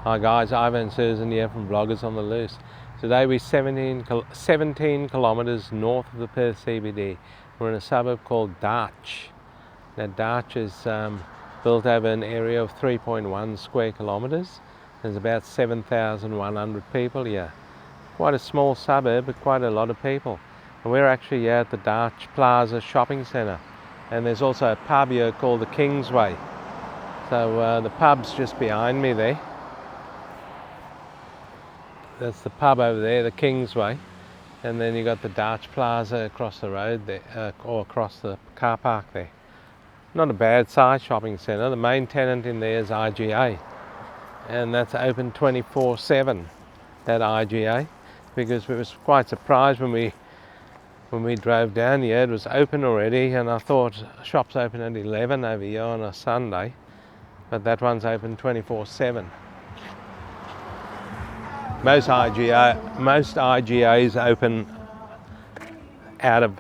Hi guys, Ivan and Susan here from Bloggers on the Loose. Today we're 17 kilometres north of the Perth CBD. We're in a suburb called Darch. Now Darch is built over an area of 3.1 square kilometres. There's about 7,100 people here. Quite a small suburb, but quite a lot of people. And we're actually here at the Darch Plaza shopping centre. And there's also a pub here called the Kingsway. So the pub's just behind me there. That's the pub over there, the Kingsway, and then you got the Darch Plaza across the road there, or across the car park there. Not a bad size shopping centre. The main tenant in there is IGA, and that's open 24/7. That IGA, because we was quite surprised when we drove down here. It was open already, and I thought shops open at 11 over here on a Sunday, but that one's open 24/7. Most IGAs open out of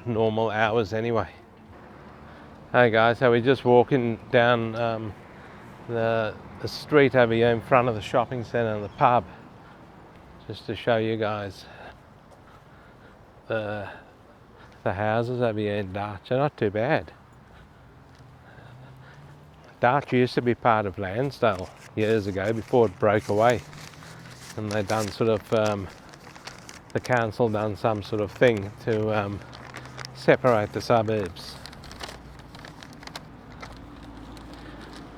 normal hours anyway. Hey guys, so we're just walking down the street over here in front of the shopping centre and the pub, just to show you guys the houses over here in Darch. They're not too bad. Darch used to be part of Lansdale years ago before it broke away. And they done sort of, the council done some sort of thing to separate the suburbs.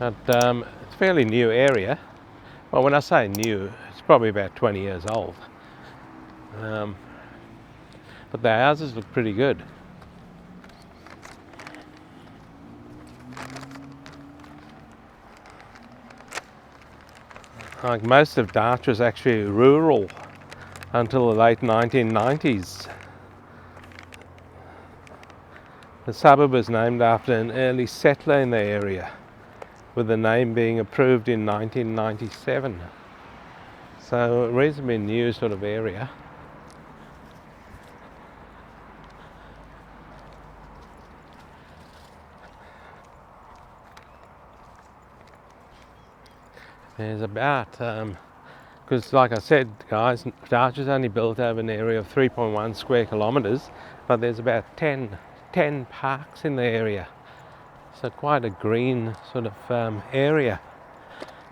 But it's a fairly new area. Well, when I say new, it's probably about 20 years old. But the houses look pretty good. Like most of Darch was actually rural until the late 1990s. The suburb was named after an early settler in the area, with the name being approved in 1997. So a reasonably new sort of area. There's about, because like I said guys, Darch is only built over an area of 3.1 square kilometres, but there's about 10 parks in the area. So quite a green sort of area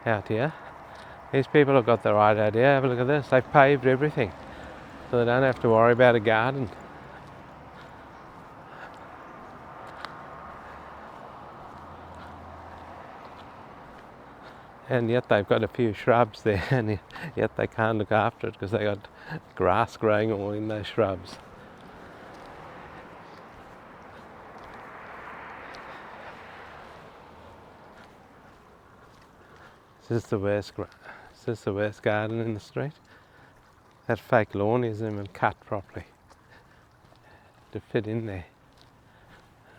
out here. These people have got the right idea. Have a look at this, they've paved everything, so they don't have to worry about a garden. And yet they've got a few shrubs there, and yet they can't look after it because they got grass growing all in those shrubs. Is this the worst garden in the street? That fake lawn isn't even cut properly to fit in there.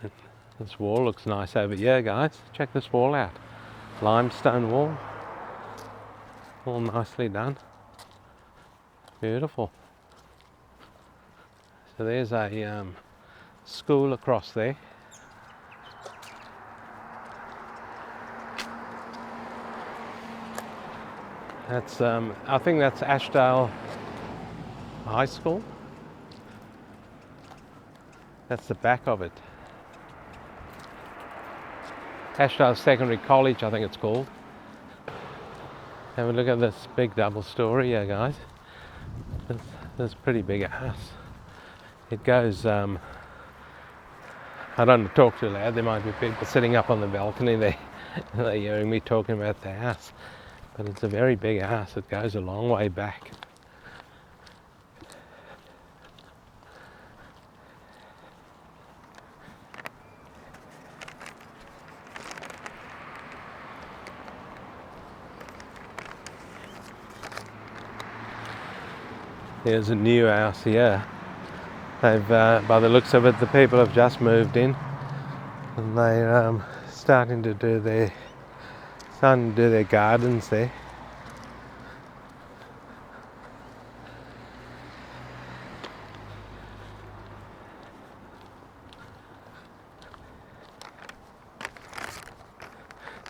And this wall looks nice over here, guys. Check this wall out. Limestone wall, all nicely done, beautiful. So there's a school across there. That's I think that's Ashdale High School. That's the back of it. Ashdale Secondary College, I think it's called. Have a look at this big double story here, guys. This pretty big house. It goes, I don't want to talk too loud, there might be people sitting up on the balcony there. They're hearing me talking about the house. But it's a very big house, it goes a long way back. There's a new house here. They've, by the looks of it, the people have just moved in, and they're starting to do their gardens there.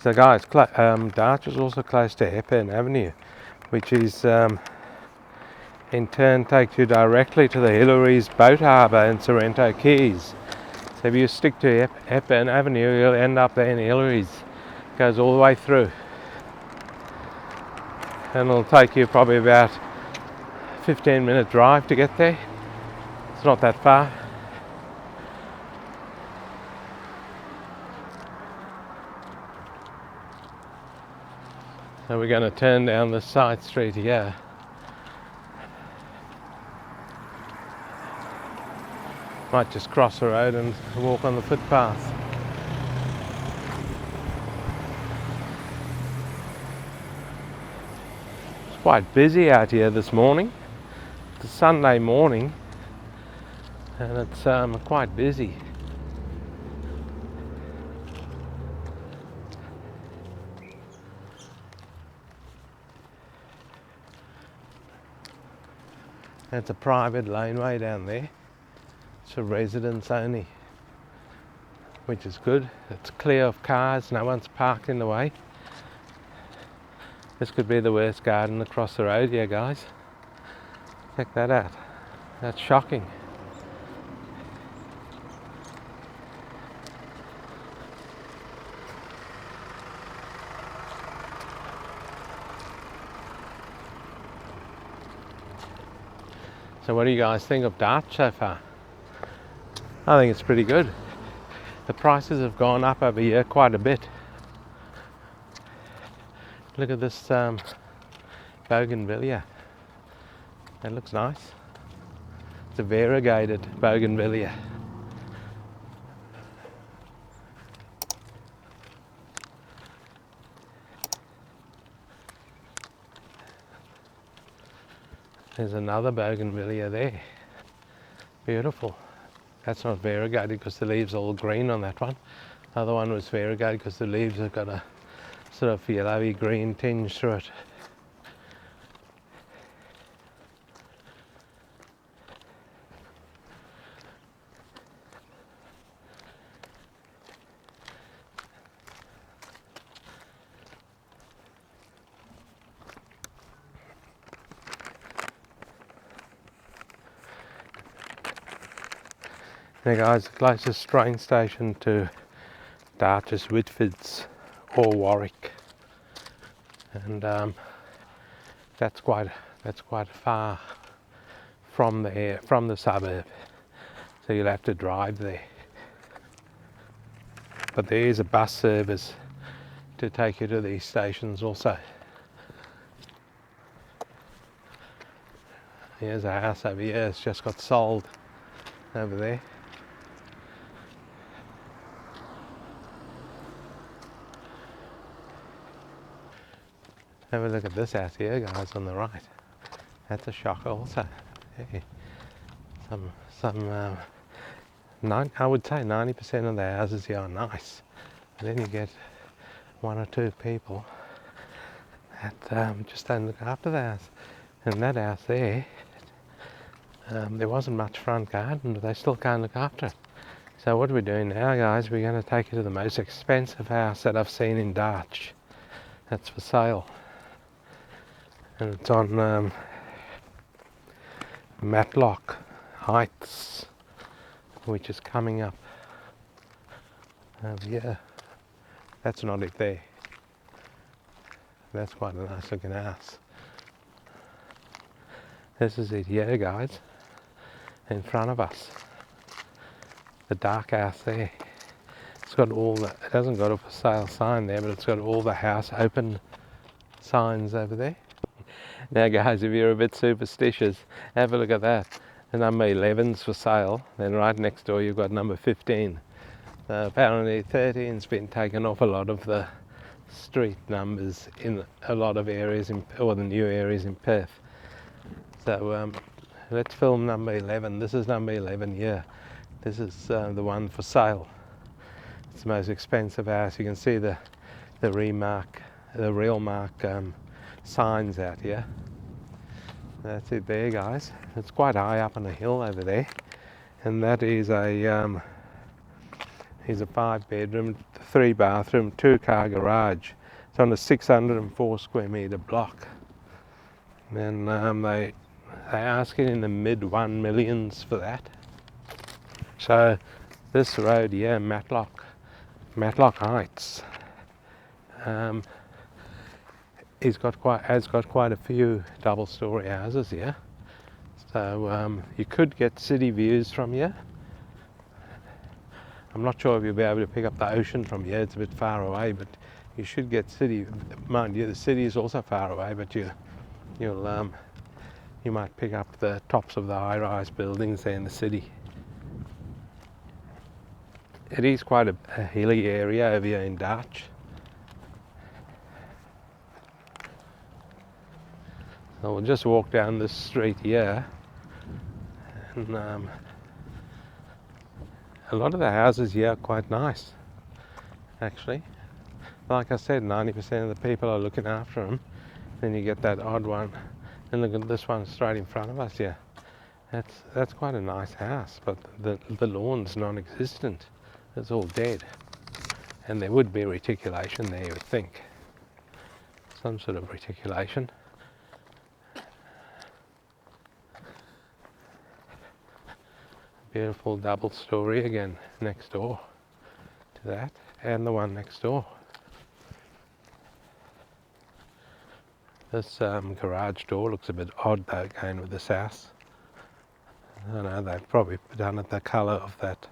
So guys, Darch is also close to Hepburn Avenue, which is in turn takes you directly to the Hillary's boat harbour in Sorrento Keys. So if you stick to Hepburn Avenue, you'll end up there in Hillary's. It goes all the way through. And it'll take you probably about 15-minute drive to get there. It's not that far. So we're going to turn down the side street here. Might just cross the road and walk on the footpath. It's quite busy out here this morning. It's a Sunday morning and it's quite busy. It's a private laneway down there. It's for residents only, which is good. It's clear of cars, no one's parked in the way. This could be the worst garden across the road here, guys. Check that out. That's shocking. So what do you guys think of Darch so far? I think it's pretty good. The prices have gone up over here quite a bit. Look at this bougainvillea. That looks nice. It's a variegated bougainvillea. There's another bougainvillea there. Beautiful. That's not variegated because the leaves are all green on that one. The other one was variegated because the leaves have got a sort of yellowy green tinge through it. Now guys, the closest train station to Darch is Whitfords or Warwick, and that's quite far from the suburb, so you'll have to drive there. But there is a bus service to take you to these stations also. Here's a house over here, it's just got sold over there. Have a look at this house here, guys, on the right. That's a shocker also. Hey. I would say 90% of the houses here are nice. But then you get one or two people that just don't look after the house. And that house there, there wasn't much front garden, but they still can't look after it. So what we're doing now, guys, we're going to take you to the most expensive house that I've seen in Darch. That's for sale. And it's on Matlock Heights, which is coming up over here. That's not it there. That's quite a nice looking house. This is it here, guys, in front of us. The dark house there. It's got all the, it hasn't got a for sale sign there, but it's got all the house open signs over there. Now guys, if you're a bit superstitious, have a look at that. The number 11's for sale, then right next door you've got number 15. Apparently 13's been taken off a lot of the street numbers in a lot of areas, or the new areas in Perth. So let's film number 11. This is number 11 here. This is the one for sale. It's the most expensive house. You can see the real mark signs out here. That's it there, guys. It's quite high up on a hill over there, and that is a is a 5-bedroom, 3-bathroom, 2-car garage. It's on a 604 square metre block. And they ask it in the mid 1 millions for that. So this road here, Matlock Heights, has got quite a few double-storey houses here. So you could get city views from here. I'm not sure if you'll be able to pick up the ocean from here. It's a bit far away, but you should get city. Mind you, the city is also far away, but you might pick up the tops of the high-rise buildings there in the city. It is quite a hilly area over here in Darch. So we'll just walk down this street here, and a lot of the houses here are quite nice, actually. Like I said, 90% of the people are looking after them. Then you get that odd one, and look at this one straight in front of us here. That's quite a nice house, but the lawn's non-existent. It's all dead, and there would be reticulation there, you would think, some sort of reticulation. Beautiful double story again next door to that, and the one next door. This garage door looks a bit odd though, again with this house. I don't know, they've probably done it the colour of that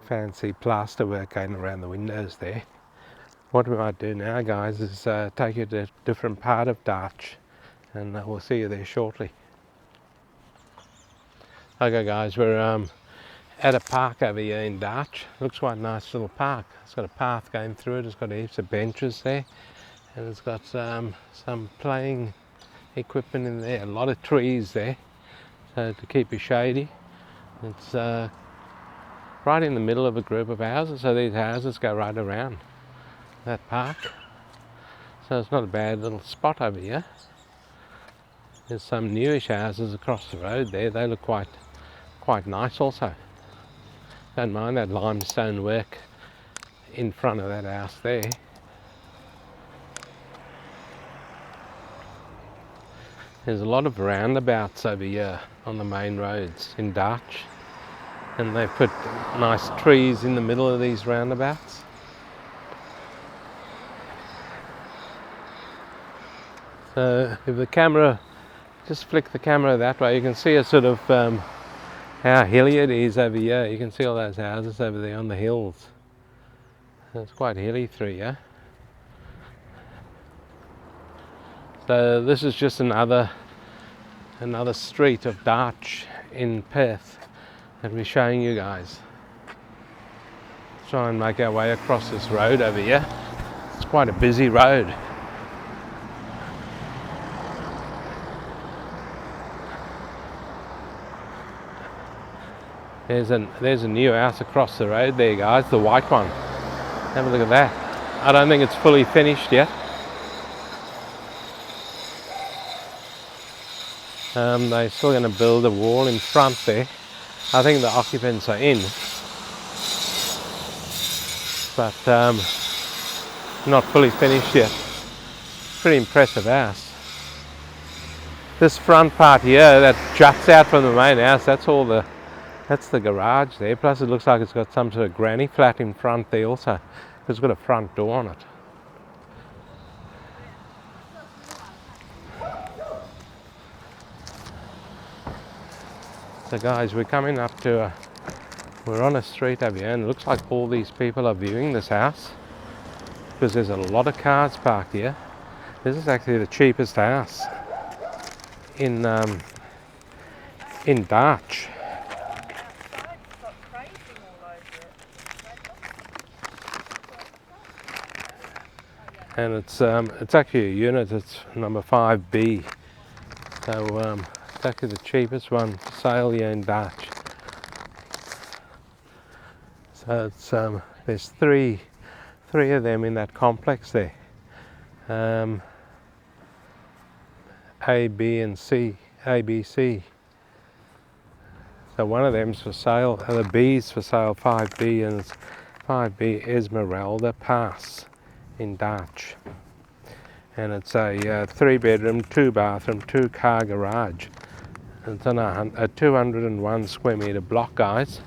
fancy plaster work going around the windows there. What we might do now, guys, is take you to a different part of Darch, and we'll see you there shortly. Okay guys, we're at a park over here in Darch. Looks quite a nice little park. It's got a path going through it, it's got heaps of benches there, and it's got some playing equipment in there, a lot of trees there, so to keep you shady. It's right in the middle of a group of houses, so these houses go right around that park. So it's not a bad little spot over here. There's some newish houses across the road there. They look quite nice also. Don't mind that limestone work in front of that house there. There's a lot of roundabouts over here on the main roads in Darch, and they've put nice trees in the middle of these roundabouts. So if the camera, just flick the camera that way, you can see a sort of how hilly it is over here. You can see all those houses over there on the hills. So it's quite hilly through here. So this is just another street of Darch in Perth that we're showing you guys. Let's try and make our way across this road over here. It's quite a busy road. There's a new house across the road there, guys, the white one. Have a look at that. I don't think it's fully finished yet. They're still going to build a wall in front there. I think the occupants are in, but not fully finished yet. Pretty impressive house. This front part here that juts out from the main house, that's the garage there. Plus it looks like it's got some sort of granny flat in front there also. It's got a front door on it. So guys, we're coming up to we're on a street over here, and it looks like all these people are viewing this house because there's a lot of cars parked here. This is actually the cheapest house in Darch. And it's actually a unit. It's number 5B. So it's actually the cheapest one for sale here in Darch. So it's there's three of them in that complex there. A, B, and C. A, B, C. So one of them's for sale, the B's for sale, 5B, and it's 5B Esmeralda Pass in Darch. And it's a 3-bedroom, 2-bathroom, 2-car garage. And it's on a 201 square metre block, guys.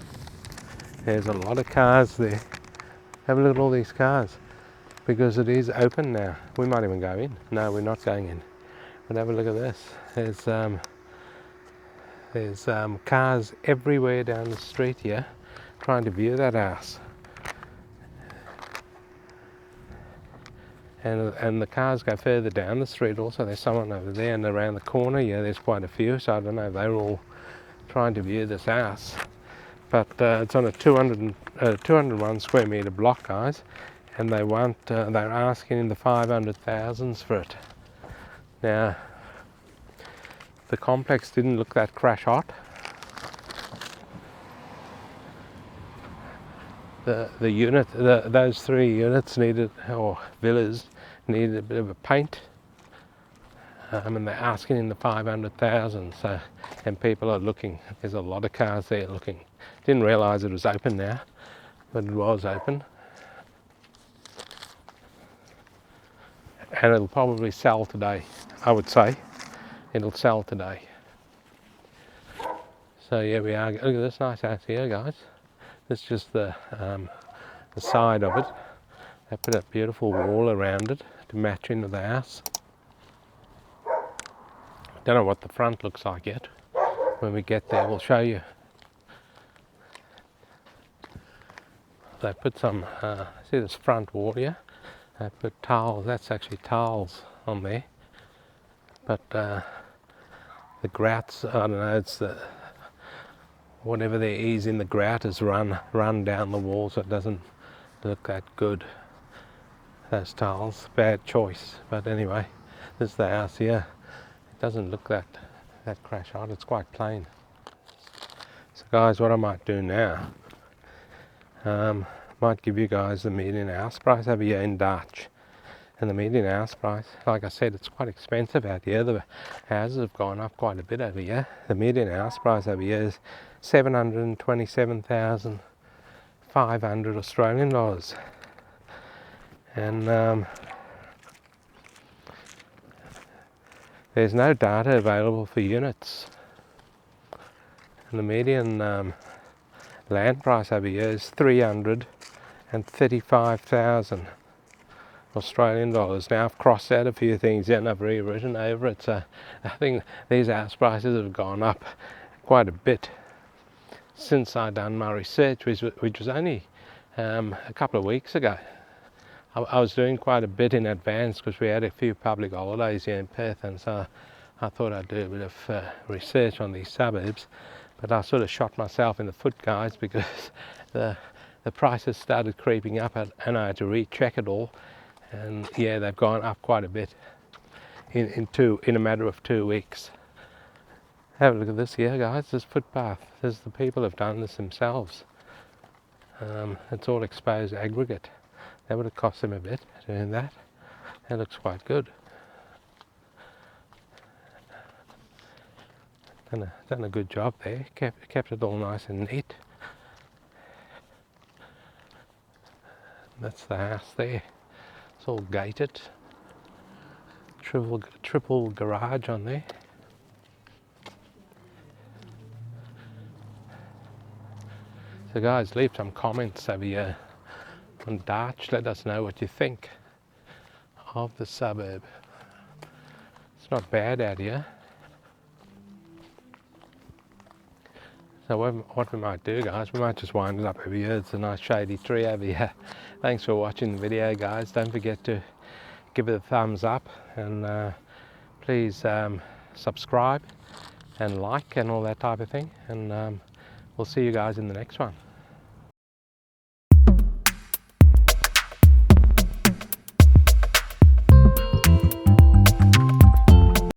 There's a lot of cars there. Have a look at all these cars, because it is open now. We might even go in. No, we're not going in. But have a look at this. There's cars everywhere down the street here trying to view that house. And the cars go further down the street also. There's someone over there, and around the corner, yeah, there's quite a few. So I don't know if they're all trying to view this house. But it's on a 201 square metre block, guys. And they want, they're asking in the 500,000s for it. Now, the complex didn't look that crash hot. The unit, those 3 units needed, or villas, needed a bit of a paint. And they're asking in the 500,000. So, and people are looking. There's a lot of cars there looking. Didn't realise it was open now, but it was open. And it'll probably sell today, I would say. It'll sell today. So yeah, we are. Look at this nice house here, guys. This is just the side of it. They put a beautiful wall around it to match into the house. Don't know what the front looks like yet. When we get there, we'll show you. They put some, see this front wall here? They put tiles, that's actually tiles on there. But the grouts, I don't know, it's the, whatever there is in the grout is run down the wall, so it doesn't look that good. Those tiles, bad choice. But anyway, this is the house here. It doesn't look that crash hot, it's quite plain. So guys, what I might do now, might give you guys the median house price over here in Darch. And the median house price, like I said, it's quite expensive out here. The houses have gone up quite a bit over here. The median house price over here is 727,500 Australian dollars. And there's no data available for units. And the median land price over here is 335,000 Australian dollars. Now I've crossed out a few things and I've rewritten over it, so I think these house prices have gone up quite a bit since I done my research, which was only a couple of weeks ago. I was doing quite a bit in advance because we had a few public holidays here in Perth, and so I thought I'd do a bit of research on these suburbs. But I sort of shot myself in the foot, guys, because the prices started creeping up and I had to recheck it all. And yeah, they've gone up quite a bit in a matter of 2 weeks. Have a look at this here, guys. This footpath. There's the people have done this themselves. It's all exposed aggregate. That would have cost them a bit doing that. That looks quite good. Done a good job there. Kept it all nice and neat. That's the house there. It's all gated. Triple garage on there. So guys, leave some comments over here on Darch. Let us know what you think of the suburb. It's not bad out here. So what we might do, guys, we might just wind it up over here. It's a nice shady tree over here. Thanks for watching the video, guys. Don't forget to give it a thumbs up, and please subscribe and like and all that type of thing. And we'll see you guys in the next one.